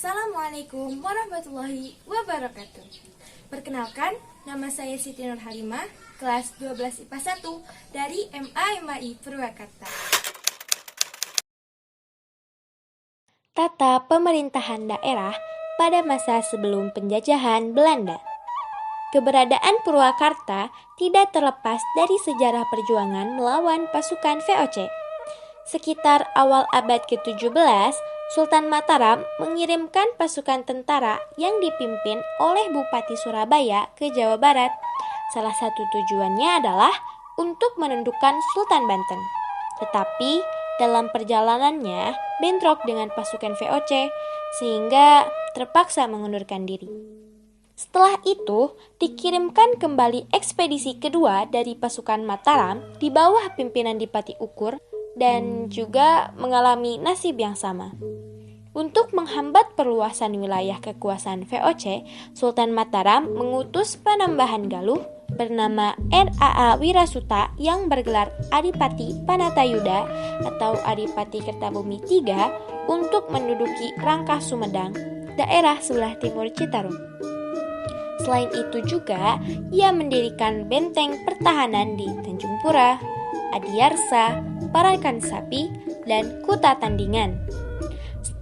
Assalamualaikum warahmatullahi wabarakatuh. Perkenalkan, nama saya Siti Nurhalimah, kelas 12 IPA 1 dari MAI Purwakarta. Tata pemerintahan daerah pada masa sebelum penjajahan Belanda. Keberadaan Purwakarta tidak terlepas dari sejarah perjuangan melawan pasukan VOC. Sekitar awal abad ke-17, Sultan Mataram mengirimkan pasukan tentara yang dipimpin oleh Bupati Surabaya ke Jawa Barat. Salah satu tujuannya adalah untuk menundukkan Sultan Banten. Tetapi dalam perjalanannya bentrok dengan pasukan VOC sehingga terpaksa mengundurkan diri. Setelah itu, dikirimkan kembali ekspedisi kedua dari pasukan Mataram di bawah pimpinan Dipati Ukur dan juga mengalami nasib yang sama. Untuk menghambat perluasan wilayah kekuasaan VOC, Sultan Mataram mengutus penambahan Galuh bernama R.A.A. Wirasuta yang bergelar Adipati Panatayuda atau Adipati Kertabumi III untuk menduduki Rangkah Sumedang, daerah sebelah timur Citarum. Selain itu juga, ia mendirikan benteng pertahanan di Tanjung Pura, Adiarsa, Parakan Sapi, dan Kuta Tandingan.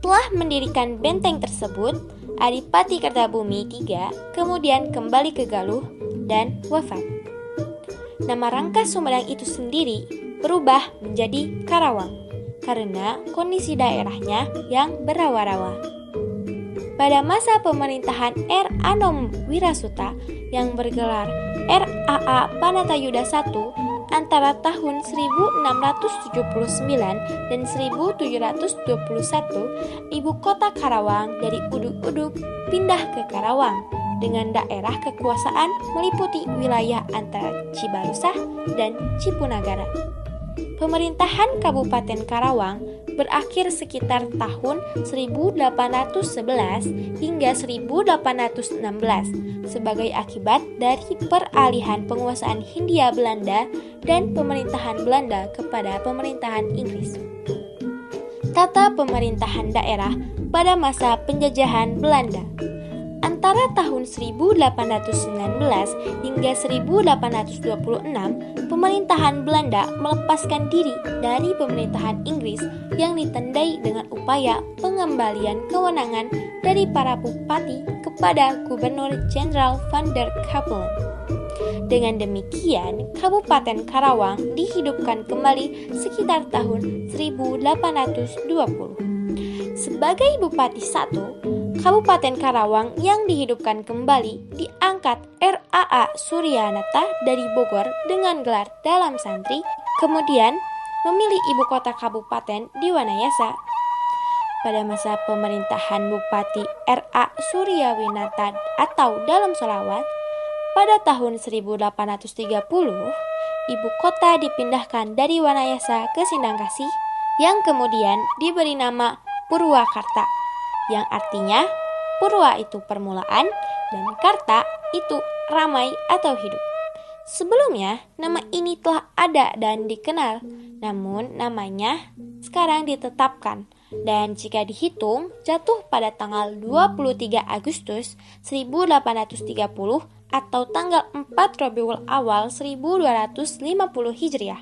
Setelah mendirikan benteng tersebut, Adipati Kertabumi III kemudian kembali ke Galuh dan wafat. Nama Rangkah Sumedang itu sendiri berubah menjadi Karawang karena kondisi daerahnya yang berawa-rawa. Pada masa pemerintahan R. Anom Wirasuta yang bergelar R.A.A. Panatayuda I antara tahun 1679 dan 1721, ibu kota Karawang dari Uduk-Uduk pindah ke Karawang dengan daerah kekuasaan meliputi wilayah antara Cibarusah dan Cipunagara. Pemerintahan Kabupaten Karawang berakhir sekitar tahun 1811 hingga 1816 sebagai akibat dari peralihan penguasaan Hindia Belanda dan pemerintahan Belanda kepada pemerintahan Inggris. Tata pemerintahan daerah pada masa penjajahan Belanda. Antara tahun 1819 hingga 1826, pemerintahan Belanda melepaskan diri dari pemerintahan Inggris yang ditandai dengan upaya pengembalian kewenangan dari para bupati kepada Gubernur Jenderal van der Capellen. Dengan demikian, Kabupaten Karawang dihidupkan kembali sekitar tahun 1820. Sebagai Bupati I, Kabupaten Karawang yang dihidupkan kembali diangkat R.A.A. Suryanata dari Bogor dengan gelar Dalam Santri, kemudian memilih ibu kota kabupaten di Wanayasa. Pada masa pemerintahan Bupati R.A. Suryawinata atau Dalam Solawat, pada tahun 1830, ibu kota dipindahkan dari Wanayasa ke Sindangkasih yang kemudian diberi nama Purwakarta, yang artinya Purwa itu permulaan dan Karta itu ramai atau hidup. Sebelumnya, nama ini telah ada dan dikenal, namun namanya sekarang ditetapkan dan jika dihitung jatuh pada tanggal 23 Agustus 1830 atau tanggal 4 Rabiul Awal 1250 Hijriah.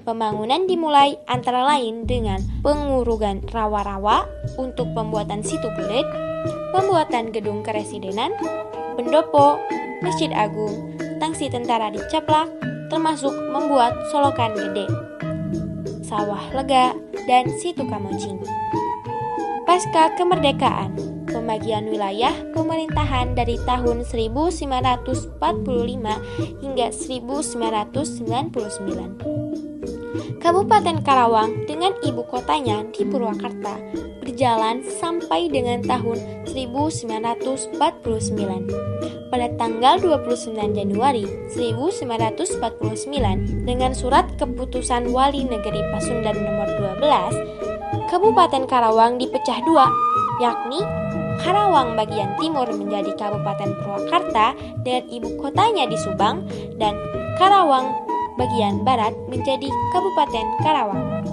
Pembangunan dimulai antara lain dengan pengurugan rawa-rawa untuk pembuatan situ bulet, pembuatan gedung keresidenan, pendopo, masjid agung, tangsi tentara dicaplak, termasuk membuat solokan gede, sawah lega, dan situ kamojing. Pasca kemerdekaan, pembagian wilayah pemerintahan dari tahun 1945 hingga 1999. Kabupaten Karawang dengan ibu kotanya di Purwakarta berjalan sampai dengan tahun 1949. Pada tanggal 29 Januari 1949 dengan surat keputusan Wali Negeri Pasundan nomor 12, Kabupaten Karawang dipecah dua, yakni Karawang bagian timur menjadi Kabupaten Purwakarta dengan ibu kotanya di Subang dan Karawang bagian barat menjadi Kabupaten Karawang.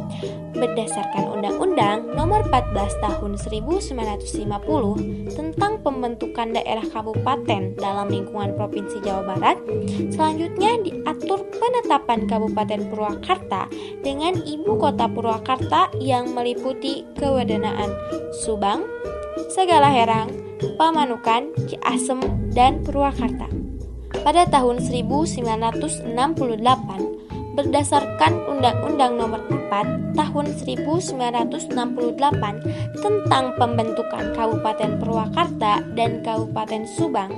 Berdasarkan Undang-Undang Nomor 14 Tahun 1950 tentang pembentukan daerah kabupaten dalam lingkungan Provinsi Jawa Barat, selanjutnya diatur penetapan Kabupaten Purwakarta dengan ibu kota Purwakarta yang meliputi kewenangan Subang, Segalaherang, Pamanukan, Ciasem, dan Purwakarta. Pada tahun 1968, berdasarkan Undang-Undang Nomor 4 Tahun 1968 tentang pembentukan Kabupaten Purwakarta dan Kabupaten Subang,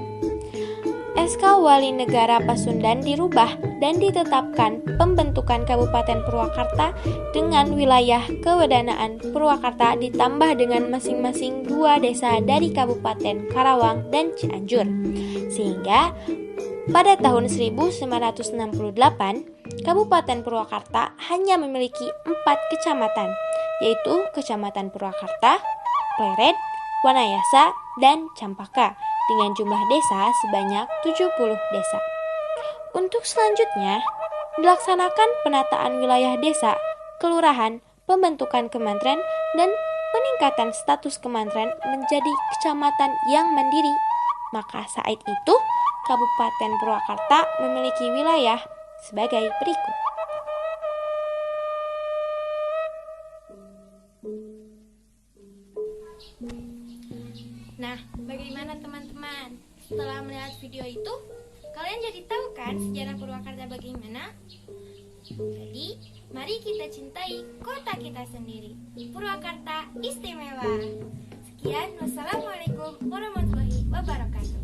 SK Wali Negara Pasundan dirubah dan ditetapkan pembentukan Kabupaten Purwakarta dengan wilayah kewenangan Purwakarta ditambah dengan masing-masing 2 desa dari Kabupaten Karawang dan Cianjur. Sehingga pada tahun 1968, Kabupaten Purwakarta hanya memiliki 4 kecamatan, yaitu Kecamatan Purwakarta, Pleret, Wanayasa, dan Campaka, dengan jumlah desa sebanyak 70 desa. Untuk selanjutnya, dilaksanakan penataan wilayah desa, kelurahan, pembentukan kementerian, dan peningkatan status kementerian menjadi kecamatan yang mandiri. Maka saat itu, Kabupaten Purwakarta memiliki wilayah sebagai berikut. Nah, bagaimana teman-teman? Setelah melihat video itu, kalian jadi tahu kan sejarah Purwakarta bagaimana? Jadi, mari kita cintai kota kita sendiri. Purwakarta istimewa. Sekian, wassalamualaikum warahmatullahi wabarakatuh.